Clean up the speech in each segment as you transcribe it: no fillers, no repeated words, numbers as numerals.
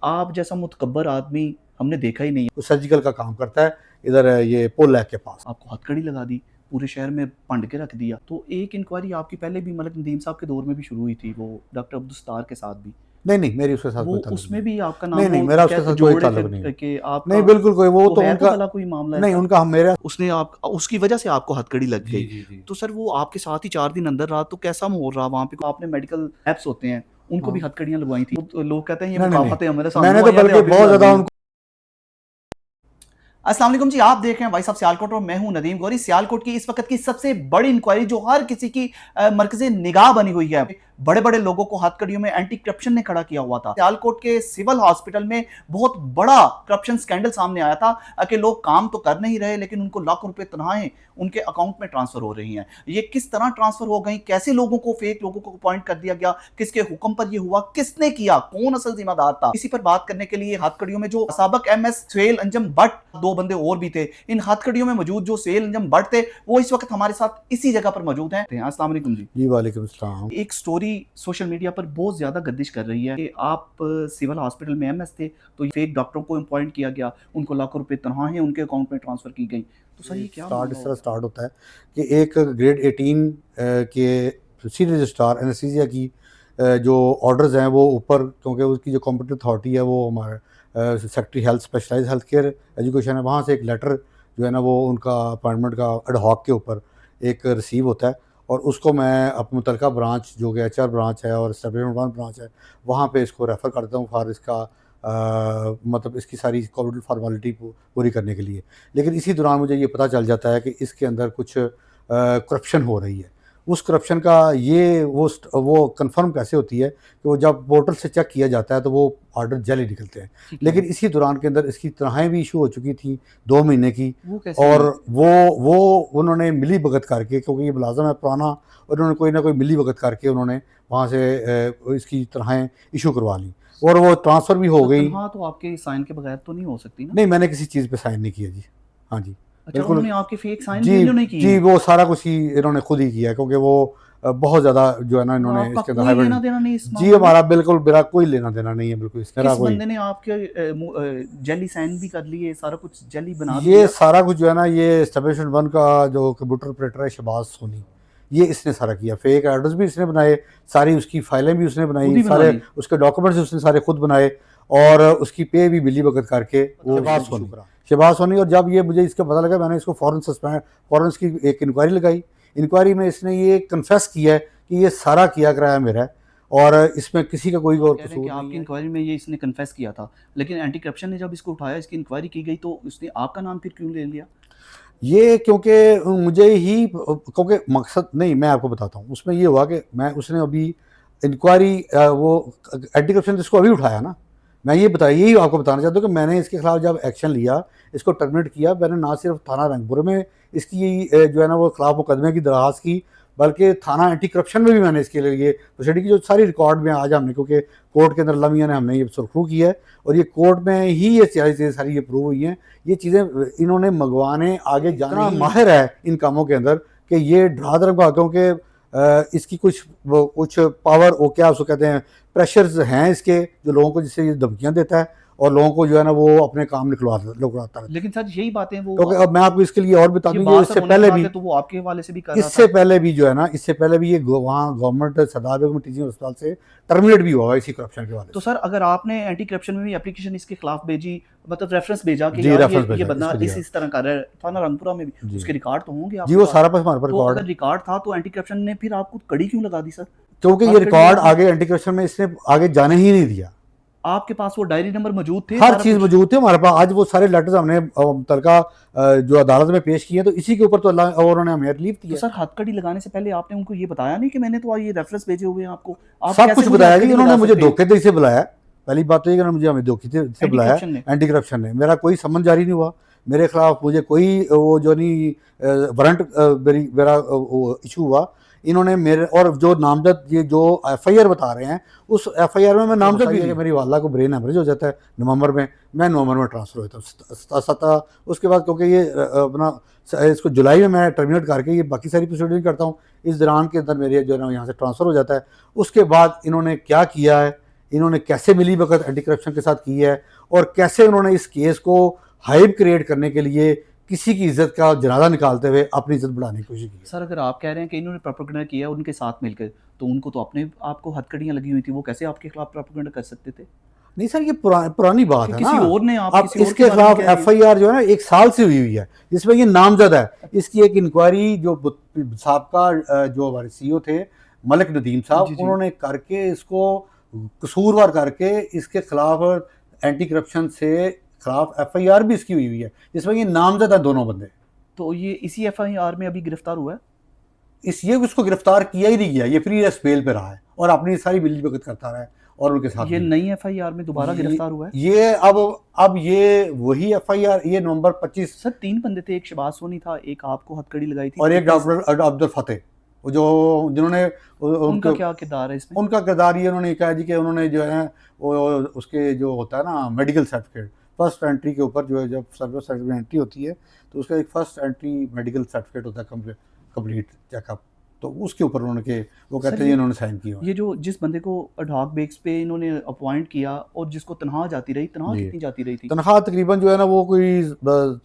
आप जैसा मुतकब्बर आदमी हमने देखा ही नहीं है। तो सर्जिकल का काम करता है इधर ये पोल लैक के पास। आपको हथकड़ी लगा दी, पूरे शहर में भंड के रख दिया। तो एक इंक्वायरी आपकी पहले भी मलिक नदीम साहब के दौर में भी शुरू हुई थी, वो डॉक्टर अब्दुल सत्तार के साथ भी। नहीं, मेरी उसके साथ वो कोई ताल्लुक उसमें नहीं। भी आपका नाम नहीं, नहीं, वो मेरा उसके कैसे साथ कोई जोड़ रहे ताल्लुक नहीं थे है। कि नहीं, आपका बिल्कुल कोई वो तो है तो उनका भला कोई मामला नहीं, ऐसा? उनका मेरा उसने आप उसकी वजह से आपको हथकड़ी लग जी, गई। जी, जी। तो सर वो आपके साथ ही 4 दिन अंदर रहा, तो कैसा माहौल रहा वहाँ पे? आपने मेडिकल एप्स होते हैं, उनको भी हाँ। हथकड़ियाँ लगवाई थी। तो लोग कहते हैं ये नहीं, नहीं, नहीं। मुकाफ़ाते हमारे सानू मैंने तो आइयां ते बल्कि आप भी बहुत लग ज़्यादा गईयां। उनको अस्सलाम वालेकुम जी, आप देख रहे हैं वॉइस ऑफ सियालकोट और मैं हूं नदीम गौरी। सियालकोट की इस वक्त की सबसे बड़ी इंक्वायरी जो हर किसी की मरकज़े निगाह बनी हुई है। बड़े बड़े लोगों को हथकड़ियों में एंटी करप्शन ने खड़ा किया हुआ था। सियालकोट के सिविल हॉस्पिटल में बहुत बड़ा करप्शन स्कैंडल सामने आया था कि लोग काम तो कर नहीं रहे लेकिन उनको लाखों रुपए तनख्वाहें उनके अकाउंट में ट्रांसफर हो रही हैं। ये किस तरह ट्रांसफर हो गई, कैसे लोगों को, फेक लोगों को अपॉइंट कर दिया गया, किसके हुक्म पर यह हुआ, किसने किया, कौन असल जिम्मेदार था, इसी पर बात करने के लिए हथकड़ियों में जो साबक एमएस सुहेल अंजम भट्ट, 2 बंदे और भी थे। इन हथकड़ियों में मौजूद जो सुहेल अंजम भट्ट थे वो इस वक्त हमारे साथ इसी जगह पर मौजूद हैं। अस्सलाम वालेकुम जी। जी, वालेकुम सलाम। एक स्टोरी सोशल मीडिया पर बहुत ज्यादा गर्दिश कर रही है कि आप सिविल हॉस्पिटल में एमएस थे, तो फेक डॉक्टरों को अपॉइंट किया गया, उनको लाखों रुपए तनख्वाहें उनके अकाउंट में ट्रांसफर की गई। तो सर ये क्या स्टार्ट मामला इस तरह हुआ? स्टार्ट होता है कि एक ग्रेड 18 के सीनियर रजिस्ट्रार एनेस्थीसिया की जो ऑर्डर्स हैं वो ऊपर, क्योंकि उसकी जो कॉम्पिटेंट अथॉरिटी है वो हमारे secretary health specialized health care education है, वहाँ से एक लेटर जो है ना वो उनका अपॉइंटमेंट का एड हॉक के ऊपर एक रिसीव होता है, और उसको मैं अपने मुतलका ब्रांच जो कि एचआर ब्रांच है और एस्टेब्लिशमेंट 1 ब्रांच है वहाँ पे इसको रेफ़र करता हूँ फॉर इसका मतलब इसकी सारी कॉम्पिटेंट फॉर्मेलिटी पूरी करने के लिए। लेकिन इसी दौरान मुझे ये पता चल जाता है कि इसके अंदर कुछ करप्शन हो रही है। उस करप्शन का ये वो कन्फर्म कैसे होती है कि वो जब पोर्टल से चेक किया जाता है तो वो ऑर्डर जाली निकलते हैं। ठीक है। लेकिन इसी दौरान के अंदर इसकी तनख्वाहें भी इशू हो चुकी थी 2 महीने की, वो कैसे और हुई? वो उन्होंने मिली-भगत करके, क्योंकि ये मुलाज़िम है पुराना, और उन्होंने कोई ना कोई मिली-भगत करके उन्होंने वहाँ से इसकी तनख्वाहें इशू करवा ली और वो ट्रांसफ़र भी हो तो गई। तनख्वाह तो आपके साइन के बगैर तो नहीं हो सकती ना? नहीं, मैंने किसी चीज़ पे साइन नहीं किया जी। हाँ जी, अच्छा, बिल्कुल। उन्होंने आपके फेक साइन भी जी, इन्होंने किए जी, हैं? वो सारा कुछ ही इन्होंने खुद ही किया, क्योंकि वो बहुत ज़्यादा जो है ना और इन्होंने आपका इसके अंदर कोई हाइब्रिड। लेना देना नहीं इस जी, मामले में? हमारा बिल्कुल मेरा कोई लेना-देना नहीं है, बिल्कुल इसका मेरा किस कोई। बंदे ने आपके जेली साइन भी कर लिए, सारा कुछ जेली बना भी ये दिया? सारा कुछ जो है ना, ये एस्टेब्लिशमेंट 1 का जो कंप्यूटर ऑपरेटर है शहबाज सोनी, ये इसने सारा किया। फेक एड्रेस भी इसने बनाए, सारी उसकी फाइलें भी उसने खुद बनाई, ही बना सारे ली? उसके डॉक्यूमेंट्स उसने सारे खुद बनाए, और उसकी पे भी मिली-भगत करके वो शहबाज सोनी। और जब ये मुझे इसका पता लगा, मैंने इसको फ़ौरन इसकी एक इंक्वायरी लगाई। इंक्वायरी में इसने ये कन्फेस किया है कि ये सारा किया कराया मेरा है और इसमें किसी का कोई आप और कह रहे हैं कि कसूर नहीं आपकी है। इंक्वायरी में ये इसने कन्फेस किया था, लेकिन एंटी करप्शन ने जब इसको उठाया, इसकी इंक्वायरी की गई, तो उसने आपका नाम फिर क्यों ले लिया? ये क्योंकि मुझे ही क्योंकि मकसद नहीं, मैं आपको बताता हूँ। उसमें ये हुआ कि मैं उसने अभी इंक्वायरी वो एंटी करप्शन जिसको अभी उठाया ना, मैं ये यही आपको बताना चाहता हूँ कि मैंने इसके खिलाफ जब एक्शन लिया, इसको टर्मिनेट किया, मैंने ना सिर्फ थाना रंगपुर में इसकी जो है ना वो खिलाफ मुकदमे की दरख्वास्त की, बल्कि थाना एंटी करप्शन में भी मैंने इसके लिए प्रोसीडिंग की, जो सारी रिकॉर्ड में आज हमने, क्योंकि कोर्ट के अंदर लम्हिया ने हमने ये सुरखरू किया है और ये कोर्ट में ही ये चीज़ें सारी ये प्रूव हुई हैं। ये चीज़ें इन्होंने मंगवाने आगे जाना माहिर है इन कामों के अंदर कि ये डरा धमका, क्योंकि इसकी कुछ पावर, वो क्या उसको कहते हैं, प्रेशर्स हैं इसके, जो लोगों को जिससे ये धमकियाँ देता है और लोगों को जो है ना वो अपने काम निकलवाता रहता है। लेकिन सर यही बातें वो क्योंकि अब मैं आपको इसके लिए और बता ये दूँ, बात सर इससे होने की पहले बात भी है, तो वो आपके हवाले से भी कर रहा इससे था। पहले भी जो है ना, इससे पहले भी ये वहाँ गवर्नमेंट सरदार बेगम टीचिंग अस्पताल से टर्मिनेट भी हुआ है इसी करप्शन के वाले तो से। सर अगर आपने एंटी करप्शन में भी एप्लीकेशन इसके खिलाफ भेजी, मतलब रेफरेंस भेजा कि जी, यार रेफरेंस ये भेजा, बंदा इसको दिया। इस तरह कर रहा है, थाना रंगपुरा में भी जी, उसके रिकॉर्ड तो होंगे जी, आपके वो पास? सारा कुछ हमारे पास तो रिकॉर्ड अगर है। रिकॉर्ड था तो एंटी करप्शन ने फिर आपको कड़ी क्यों लगा दी सर? क्योंकि ये हथकड़ी रिकॉर्ड आपने आगे एंटी करप्शन में इसने आगे जाने ही नहीं दिया। आपके पास वो डायरी नंबर मौजूद थे, हर सारा चीज़ कुछ? मौजूद थी हमारे पास। आज वो सारे लेटर्स हमने मुतलका जो अदालत में पेश किए, तो इसी के ऊपर तो अल्लाह और उन्होंने हमें रिलीफ तो दिया। सर हथकड़ी लगाने से पहले आपने उनको ये बताया नहीं कि मैंने तो ये रेफरेंस भेजे हुए हैं आपको? आप सब कैसे कुछ मुझे बताया जी, हथकड़ी उन्होंने लगा मुझे सकते हैं? धोखे से बुलाया। पहली बात तो ये कि उन्होंने मुझे हमें धोखे से एंटी बुलाया करप्शन ने? एंटी करप्शन ने। मेरा कोई समन जारी नहीं हुआ, मेरे खिलाफ मुझे कोई वो जो नहीं वारंट मेरा वो इशू हुआ। इन्होंने मेरे और जो नामजद ये जो एफआईआर बता रहे हैं, उस एफआईआर में मैं नामजद भी नहीं। मेरी वाला को ब्रेन हेमरेज हो जाता है नवंबर में, मैं नवंबर में ट्रांसफ़र होता हूँ उसके बाद, क्योंकि ये अपना इसको जुलाई में मैं टर्मिनेट करके ये बाकी सारी प्रोसीडिंग करता हूँ। इस दौरान के अंदर मेरे जो है ना यहाँ से ट्रांसफ़र हो जाता है। उसके बाद इन्होंने क्या किया है, इन्होंने कैसे मिली भगत एंटी करप्शन के साथ की है, और कैसे उन्होंने इस केस को हाइप क्रिएट करने के लिए किसी की इज्जत का जनाजा निकालते हुए अपनी इज्जत बढ़ाने की कोशिश की है। सर अगर आप कह रहे हैं कि इन्होंने प्रोपेगेंडा किया उनके साथ मिलकर, तो उनको तो अपने आपको हथकड़ियाँ लगी हुई थी, वो कैसे आपके खिलाफ प्रोपेगेंडा कर सकते थे? नहीं सर, ये पुरानी बात कि है किसी ना। और ने आप अब किसी और इसके के बारे में खिलाफ कह रही है। एफआईआर जो है ना 1 साल से हुई है, जिसमें ये नामजद है। इसकी एक इंक्वायरी जो साबका जो हमारे सीईओ थे मलिक नदीम साहब, जी, जी। उन्होंने करके इसको कसूरवार करके इसके खिलाफ एंटी करप्शन से खिलाफ एफआईआर भी इसकी हुई है, जिसमें ये नामजद है दोनों बंदे। तो ये इसी एफआईआर में अभी गिरफ्तार हुआ है? ये उसको गिरफ्तार किया ही नहीं गया, ये फ्री रेस्ट बेल पे रहा है और अपनी सारी मिली भगत करता रहा है और उनके साथ ये भी। नई एफआईआर में दोबारा गिरफ्तार हुआ है? ये अब ये वही एफआईआर, ये नवंबर 25 सर 3 बंदे थे, एक शहबाज सोनी था, एक आपको हथकड़ी लगाई थी और एक डॉक्टर अब्दुल फतेह, वो जो जिन्होंने उनका क्या किरदार है इसमें? उनका किरदार ये उन्होंने कहा जी कि उन्होंने जो है वो उसके जो होता है ना मेडिकल सर्टिफिकेट, फर्स्ट एंट्री के ऊपर जो है जब सर्विस सर्टिफिकेट एंट्री होती है तो उसका एक फर्स्ट एंट्री मेडिकल सर्टिफिकेट होता है कंप्लीट चेकअप, तो उसके ऊपर उन्होंने के वो कहते सर हैं इन्होंने साइन किया हुआ है। ये जो जिस बंदे को अडॉक बेस पे इन्होंने अपॉइंट किया और जिसको तनख्वाह जाती रही, तनख्वाह जी। कितनी जाती रही थी? तनख्वाह तकरीबन जो है ना वो कोई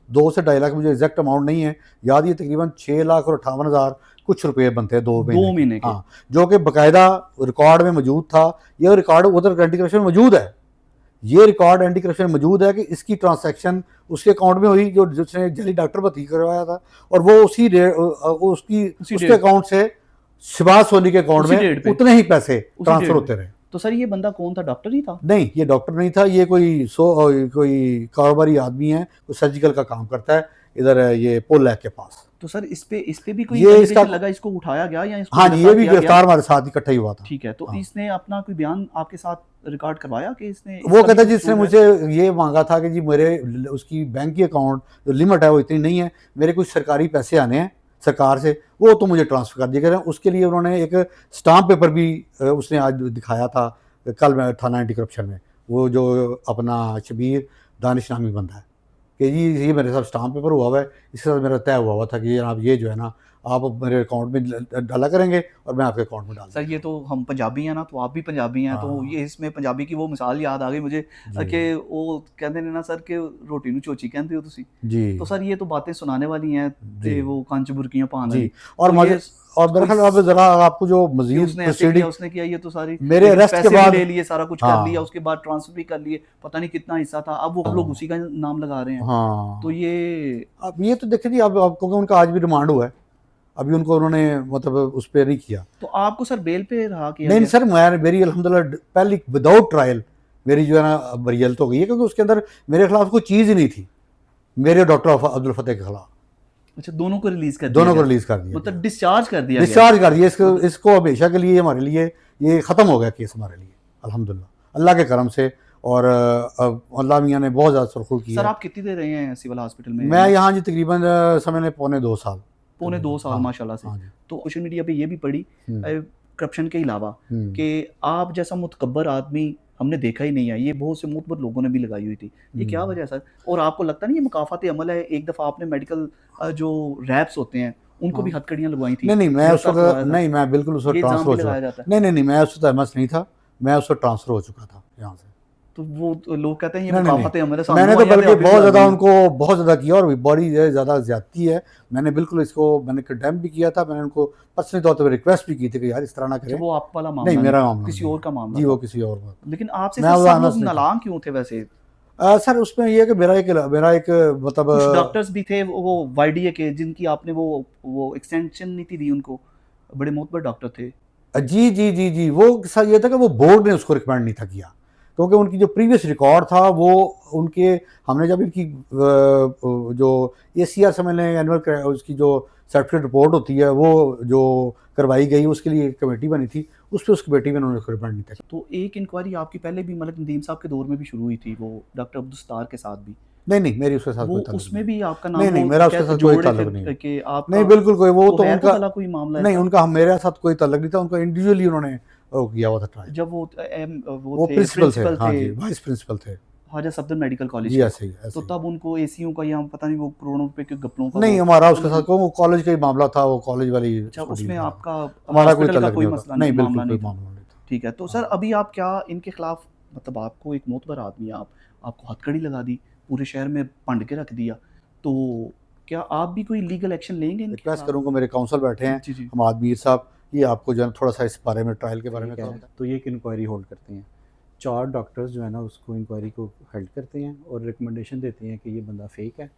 2 से 2.5 लाख, मुझे एग्जैक्ट अमाउंट नहीं है याद, ये तकरीबन 6 लाख और 58,000 कुछ रुपए बनते हैं 2 2 महीने के। हाँ, जो कि बाकायदा रिकॉर्ड में मौजूद था। ये रिकॉर्ड उधर एंटी करप्शन में मौजूद है, ये रिकॉर्ड एंटी करप्शन में मौजूद है कि इसकी ट्रांसैक्शन उसके अकाउंट में हुई जो जिसने जली डॉक्टर भर्ती करवाया था, और वो उसके अकाउंट से शहबाज सोनी के अकाउंट उसी डेट में पे। उतने ही पैसे उसी ट्रांसफर डेट होते पे। रहे। तो सर ये बंदा कौन था, डॉक्टर ही था? नहीं, ये डॉक्टर नहीं था, ये कोई कारोबारी आदमी है, कोई सर्जिकल का काम करता है इधर ये पोल लैक के पास। तो सर इस पे भी कोई ये allegation इसका लगा, इसको उठाया गया या इसको हाँ जी, ये गिरफ्तार भी किया गया? गिरफ्तार हमारे साथ इकट्ठा ही हुआ था। ठीक है, तो हाँ। इसने अपना कोई बयान आपके साथ रिकॉर्ड करवाया कि इसने वो इसका कहता भी है जिसने कसूर है? मुझे ये मांगा था कि जी मेरे उसकी बैंक की अकाउंट जो लिमिट है वो इतनी नहीं है, मेरे कुछ सरकारी पैसे आने हैं सरकार से, वो तो मुझे ट्रांसफर कर दिया गया। उसके लिए उन्होंने एक स्टाम्प पेपर भी उसने आज दिखाया था कल मैं थाना एंटी करप्शन में, वो जो अपना शबीर दानिश नामी बंदा है कि जी ये मेरे साथ स्टाम्प पेपर हुआ है, इसके साथ मेरा तय हुआ था कि जनाब ये जो है ना आप मेरे अकाउंट में डाला करेंगे और मैं आपके अकाउंट में डाल सर ये तो हम पंजाबी हैं ना, तो आप भी पंजाबी हैं, तो हाँ। ये इसमें पंजाबी की वो मिसाल याद आ गई मुझे जी। कि वो कहते ने ना सर कि रोटी ਨੂੰ चोची कहते हो तुसी। जी तो सर ये तो बातें सुनाने वाली हैं जी। ते वो कांच बुरकियां पान जी वाली। और तो मजे ये और मेरे ख्याल अब जरा आपको जो कि मजीद उसने ऐसे प्रोसीडिंग किया, उसने किया, ये तो सारी मेरे लेकिन अरेस्ट के पैसे भी बाद ले लिए, सारा कुछ कर हाँ। लिया, उसके बाद ट्रांसफर भी कर लिए, पता नहीं कितना हिस्सा था, अब वो लोग उसी का नाम लगा रहे हैं। हाँ, तो ये अब ये तो देखिए जी अब क्योंकि उनका आज भी रिमांड हुआ है, अभी उनको उन्होंने मतलब उस पर नहीं किया। तो आपको सर बेल पे रहा किया नहीं गया? सर, मेरी अल्हम्दुलिल्लाह पहली विदाउट ट्रायल मेरी जो है ना बरियत हो गई है, क्योंकि उसके अंदर मेरे खिलाफ कोई चीज़ ही नहीं थी मेरे डॉक्टर अब्दुल फतेह के खिलाफ। अच्छा, दोनों को रिलीज कर दोनों दिया को गया? रिलीज कर दिया, मतलब डिस्चार्ज कर दिया गया? डिस्चार्ज कर दिया इसको हमेशा के लिए हमारे लिए ये ख़त्म हो गया केस हमारे लिए अल्हम्दुलिल्लाह अल्लाह के करम से। और अल्लाह मियाँ ने बहुत ज़्यादा सुरखुल की सर है। आप कितनी देर रहे हैं सिविल हॉस्पिटल में? मैं यहाँ जी तकरीबन समझ लें पौने 2 साल। पौने 2 साल हाँ, माशाल्लाह से। हाँ जी। तो सोशल मीडिया पे ये भी पढ़ी हम्म, करप्शन के अलावा हम्म, कि आप जैसा मुतकब्बर आदमी हमने देखा ही नहीं है, ये बहुत से मुतबर लोगों ने भी लगाई हुई थी। ये क्या वजह है सर? और आपको लगता नहीं ये मुकाफात अमल है? एक दफ़ा आपने मेडिकल जो रैप्स होते हैं उनको भी हाँ। हथकड़ियाँ लगवाई थी, नहीं नहीं मैं उस गिरफ्तार करवाया वक्त था। नहीं, मैं बिल्कुल उस वक्त ये इल्ज़ाम ट्रांसफर भी हो लगाया चुका। जाता है। नहीं नहीं नहीं, मैं उस वक्त एमएस नहीं था, मैं उस वक्त ट्रांसफर हो चुका था यहाँ से। तो वो तो लोग कहते हैं ये नहीं नहीं मुकाफात अमल है, नहीं, सामने मैंने तो वाले बल्कि आप भी बहुत ज़्यादा लगा उनको बहुत ज़्यादा किया और बड़ी ज़्यादा ज्यादती है। मैंने बिल्कुल इसको मैंने कंडेम भी किया था, मैंने उनको पर्सनली तौर पर रिक्वेस्ट भी की थी कि यार इस तरह ना अच्छा, करें। वो आप वाला मामला नहीं मेरा मामला किसी नहीं और है। का मामला जी था। वो किसी और का। लेकिन आपसे मैं सर वो सब आना लोग नहीं था। नालाम क्यों थे वैसे? सर उसमें यह है कि मेरा एक मतलब कुछ डॉक्टर्स भी थे वो वाईडीए के, जिनकी आपने वो एक्सटेंशन नीति दी उनको, बड़े मोतबर डॉक्टर थे। जी जी जी जी वो सर ये था कि वो बोर्ड ने उसको रिकमेंड नहीं था किया, क्योंकि उनकी जो प्रीवियस रिकॉर्ड था वो उनके हमने जब इनकी जो ACR समझ लें एनुअल उसकी जो सर्टिफिकेट रिपोर्ट होती है वो जो करवाई गई उसके लिए एक कमेटी बनी थी, उस पर उस कमेटी में उन्होंने रिकमेंड नहीं था। तो एक इंक्वायरी आपकी पहले भी मलिक नदीम साहब के दौर में भी शुरू हुई थी, वो डॉक्टर अब्दुल सत्तार के साथ भी। नहीं नहीं मेरी उसके साथ वो कोई ताल्लुक उसमें नहीं। भी आपका नाम नहीं नहीं वो मेरा उसके कैसे साथ कोई जोड़े ताल्लुक थे नहीं है। कि आपका नहीं बिल्कुल कोई वो तो है उनका भला कोई मामला नहीं ऐसा? उनका मेरे साथ कोई ताल्लुक नहीं था, उनका इंडिविजुअली उन्होंने वो किया हुआ था ट्राई। जब वो वो थे प्रिंसिपल थे, प्रिंसिपल हाँ थे जी वाइस प्रिंसिपल थे ख्वाजा सफदर मेडिकल कॉलेज जी, के, ऐसे ही तो ऐसे ही। तब उनको एसीयू का या पता नहीं वो करोड़ों रुपए के गप्पलों का नहीं वो हमारा उसके साथ वो कॉलेज का ही मामला था, वो कॉलेज वाली अच्छा, उसको उसमें डील था। आपका हमारा कोई हॉस्पिटल का ताल्लुक कोई नहीं मसला होता। नहीं नहीं, बिल्कुल मामला कोई नहीं था। मामला नहीं था। ठीक है, तो सर हाँ। अभी आप क्या इनके खिलाफ, मतलब आपको एक मोतबर आदमी है आप, आपको हथकड़ी लगा दी, पूरे शहर में भंड के रख दिया, तो क्या आप भी कोई लीगल एक्शन लेंगे इनके रिक्वेस्ट खिलाफ? करूँगा, मेरे काउंसल बैठे हैं, जी, जी। हमाद मीर साहब, ये आपको जो है ना थोड़ा-सा इस बारे में ट्रायल के बारे में ठीक थोड़ा है, बताएँ। तो ये एक इंक्वायरी होल्ड करते हैं। 4 डॉक्टर्स जो है ना उसको इंक्वायरी को हेल्ड करते हैं और रिकमेंडेशन देते हैं कि ये बंदा फेक है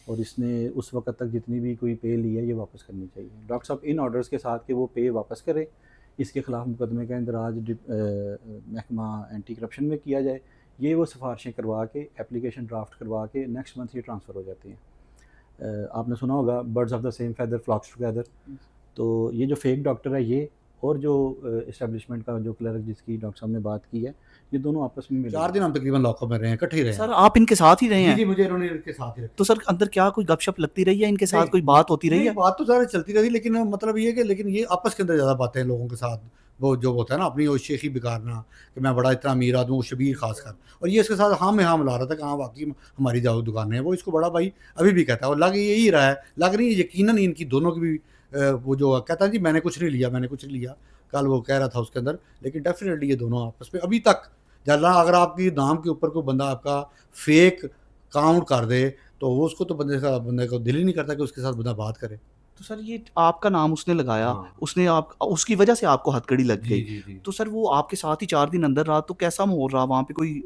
और इसने उस वक़्त तक जितनी भी कोई पे ली है ये वापस करनी चाहिए। डॉक्टर साहब इन ऑर्डर्स के साथ कि वो पे वापस करें, इसके खिलाफ मुकदमे का इंदराज महकमा एंटी करप्शन में किया जाए। ये वो सिफारिशें करवा के एप्लीकेशन ड्राफ्ट करवा के नेक्स्ट मंथ ये ट्रांसफ़र हो जाती हैं। आपने सुना होगा birds of the same feather flocks together. तो ये जो फेक डॉक्टर है ये और जो इस्टेब्लिशमेंट का जो क्लर्क जिसकी डॉक्टर साहब ने बात की है, ये दोनों आपस में मिले 4 दिन हम तकरीबन लॉकअप में रहे हैं, इकट्ठे ही रहे सर हैं। आप इनके साथ ही रहे जी, हैं? जी, मुझे इन्होंने इनके साथ ही रखा। तो सर अंदर क्या कोई गपशप लगती रही है, इनके साथ नहीं, कोई बात होती रही नहीं, है? बात तो सारी चलती रहती, लेकिन मतलब ये है कि लेकिन ये आपस के अंदर ज़्यादा बातें लोगों के साथ, वो जो होता है ना अपनी वो शेखी बिगाड़ना कि मैं बड़ा इतना अमीर आदमी हूँ, शबीर खासकर, और ये इसके साथ हाँ में हाँ मिला रहा था कि हाँ वाक़ई हमारी जो दुकानें हैं, वो इसको बड़ा भाई अभी भी कहता है, और लग यही रहा है, लग रही है यकीनन इनकी दोनों की भी वो जो कहता है जी मैंने कुछ नहीं लिया, मैंने कुछ नहीं लिया, कल वो कह रहा था उसके अंदर, लेकिन डेफ़िनेटली ये दोनों आपस में अभी तक जल्ला अगर आपकी नाम के ऊपर कोई बंदा आपका फेक काउंट कर दे, तो वो उसको तो बंदे को दिल ही नहीं करता कि उसके साथ बंदा बात करे। तो सर ये आपका नाम उसने लगाया, हाँ। उसने आप उसकी वजह से आपको हथकड़ी लग जी, गई। जी, जी। तो सर वो आपके साथ ही 4 दिन अंदर रहा, तो कैसा माहौल रहा वहाँ पे? कोई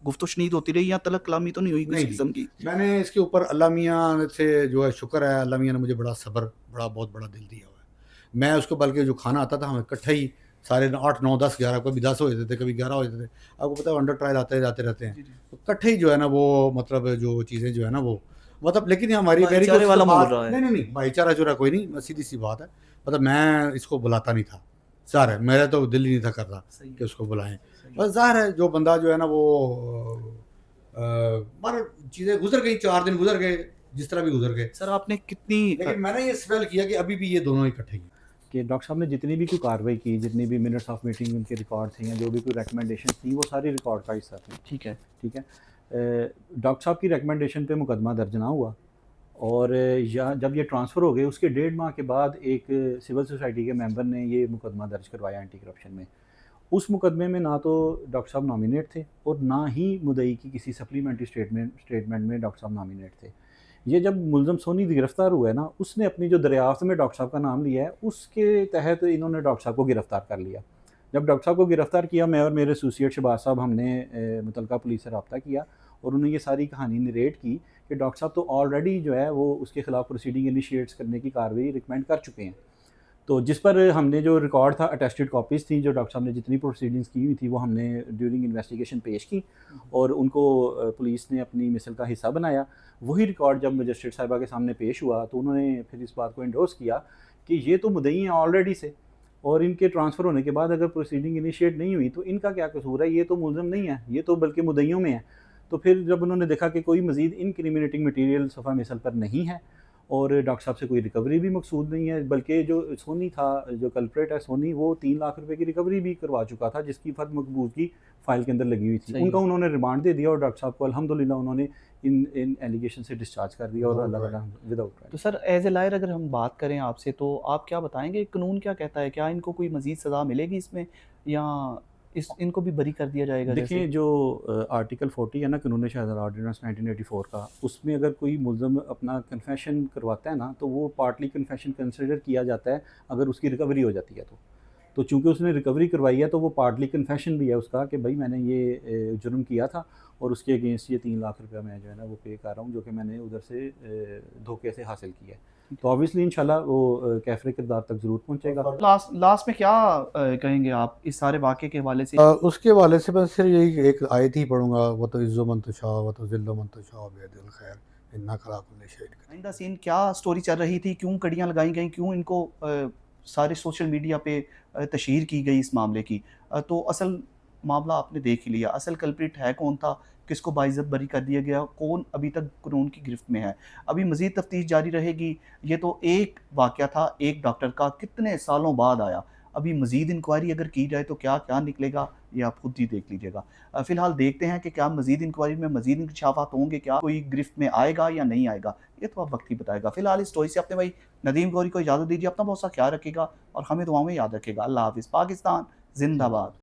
गुफ्त-व-शनीद होती रही या तलक कलामी तो नहीं हुई किसी नहीं जी, किस्म की? मैंने इसके ऊपर अल्लाह मियाँ से जो है शुक्र है, अल्लाह मियाँ ने मुझे बड़ा सब्र, बड़ा बहुत बड़ा दिल दिया हुआ है। मैं उसको बल्कि जो खाना आता था हम इकट्ठे ही सारे 8, 9, 10, 11 कभी 10 हो जाते थे, कभी 11 हो जाते थे। आपको पता है अंडर ट्रायल आते जाते रहते हैं। जी, जी। तो इकट्ठे ही जो है ना वो मतलब जो चीज़ें जो है ना वो मतलब लेकिन ये हमारी मेरी भाईचारे कोशिश वाला तो माहौल बात रहा है। नहीं, नहीं, नहीं, भाईचारा-चूरा कोई नहीं, सीधी-सी बात है। मतलब मैं इसको बुलाता नहीं था। ज़ाहिर है मेरा तो दिल ही नहीं था कर रहा सही कि है, उसको बुलाएँ। सही है। बस ज़ाहिर है जो बंदा जो है ना वो पर चीज़ें गुज़र गई, 4 दिन गुज़र गए, जिस तरह भी गुज़र गए। सर आपने कितनी लेकिन मैंने ये स्पेल किया कि अभी भी ये दोनों इकट्ठे ही हैं। कि डॉक्टर साहब ने जितनी भी कोई कार्रवाई की, जितनी भी मिनट्स ऑफ मीटिंग उनके रिकॉर्ड थे या जो भी कोई रिकमेंडेशन थी, वो सारी रिकॉर्ड का हिस्सा थी। ठीक है। ठीक है। डॉक्टर साहब की रिकमेंडेशन पे मुकदमा दर्ज ना हुआ और या जब ये ट्रांसफ़र हो गए उसके 1.5 माह के बाद एक सिविल सोसाइटी के मेंबर ने ये मुकदमा दर्ज करवाया एंटी करप्शन में। उस मुकदमे में ना तो डॉक्टर साहब नॉमिनेट थे और ना ही मुद्दई की किसी सप्लीमेंट्री स्टेटमेंट में डॉक्टर साहब नॉमिनेट थे। ये जब मुलज़म सोनी गिरफ़्तार हुआ है ना, उसने अपनी जो दरियाफ़्त में डॉक्टर साहब का नाम लिया है, उसके तहत इन्होंने डॉक्टर साहब को गिरफ़्तार कर लिया। जब डॉक्टर साहब को गिरफ़्तार किया, मैं और मेरे एसोसिएट शहबाज साहब हमने मुतलका पुलिस से रब्ता किया और उन्हें ये सारी कहानी नरेट की कि डॉक्टर साहब तो ऑलरेडी जो है वो उसके खिलाफ प्रोसीडिंग इनिशिएट्स करने की कार्रवाई रिकमेंड कर चुके हैं। तो जिस पर हमने जो रिकॉर्ड था अटेस्टेड कॉपीज़ थी, जो डॉक्टर साहब ने जितनी प्रोसीडिंग्स की हुई थी वो हमने ड्यूरिंग इन्वेस्टिगेशन पेश की और उनको पुलिस ने अपनी मिसल का हिस्सा बनाया। वही रिकॉर्ड जब मजिस्ट्रेट साहिबा के सामने पेश हुआ तो उन्होंने फिर इस बात को एंडोर्स किया कि ये तो मुद्दई हैं ऑलरेडी से और इनके ट्रांसफ़र होने के बाद अगर प्रोसीडिंग इनिशिएट नहीं हुई तो इनका क्या कसूर है, ये तो मुलज़म नहीं है, ये तो बल्कि मुद्दइयों में है। तो फिर जब उन्होंने देखा कि कोई मज़ीद इनक्रिमिनेटिंग मटीरियल सफ़ा मिसल पर नहीं है और डॉक्टर साहब से कोई रिकवरी भी मकसूद नहीं है, बल्कि जो सोनी था, जो कल्प्रेट है सोनी, वो 3 लाख रुपए की रिकवरी भी करवा चुका था जिसकी फ़र्द मकबूज की फ़ाइल के अंदर लगी हुई थी। सही उनका है। उन्होंने रिमांड दे दिया और डॉक्टर साहब को अल्हम्दुलिल्लाह उन्होंने इन एलिगेशन से डिस्चार्ज कर दिया और Without अल्लाह trial. ताला विदाउट ट्रायल। तो सर एज़ ए लॉयर अगर हम बात करें आपसे, तो आप क्या बताएँगे कानून क्या कहता है? क्या इनको कोई मज़ीद सज़ा मिलेगी इसमें, या इनको भी बरी कर दिया जाएगा जैसे? देखिए जो आर्टिकल 40 है ना कानून शहर ऑर्डिनेंस 1984 का, उसमें अगर कोई मुलज़म अपना कन्फेशन करवाता है ना तो वो पार्टली कन्फेशन कंसिडर किया जाता है अगर उसकी रिकवरी हो जाती है तो चूँकि उसने रिकवरी करवाई है तो वो पार्टली कन्फेशन भी है उसका कि भाई मैंने ये जुर्म किया था और उसके अगेंस्ट ये 3 लाख रुपया मैं जो है ना वो पे कर रहा हूँ जो कि मैंने उधर से धोखे से हासिल किया है। तो ऑब्वियसली इंशाल्लाह वो कैफ़रे किरदार तक ज़रूर पहुँचेगा। लास्ट लास्ट में क्या कहेंगे आप इस सारे वाक़े के हवाले से? उसके हवाले से मैं सिर्फ यही एक आयत ही पढ़ूँगा, व तुइज़्ज़ु मन तशाअ व तुज़िल्लु मन तशाअ बियदिल खैर इन्नका अला कुल्लि शैइन क़दीर। बिहाइंड द सीन क्या स्टोरी चल रही थी? क्यों कड़ियाँ लगाई गईं? क्यों इनको सारे सोशल मीडिया पे तशहीर की गई इस मामले की? तो असल मामला आपने देख ही लिया। असल कल्प्रिट है कौन था? किसको बाइज़्ज़त बरी कर दिया गया? कौन अभी तक कानून की गिरफ्त में है? अभी मज़ीद तफ्तीश जारी रहेगी। ये तो एक वाक़या था, एक डॉक्टर का, कितने सालों बाद आया। अभी मज़ीद इंक्वायरी अगर की जाए तो क्या-क्या निकलेगा, ये आप खुद ही देख लीजिएगा। फ़िलहाल देखते हैं कि क्या मज़ीद इंक्वायरी में मज़ीद इंकशाफ़ात होंगे, क्या कोई गिरफ्त में आएगा या नहीं आएगा? ये तो अब वक़्त ही बताएगा। फ़िलहाल इस स्टोरी से अपने भाई नदीम गौरी को इजाज़त दीजिए। अपना बहुत सा ख्याल रखिएगा और हमें दुआओं में याद रखिएगा। अल्लाह हाफ़िज़। पाकिस्तान जिंदाबाद।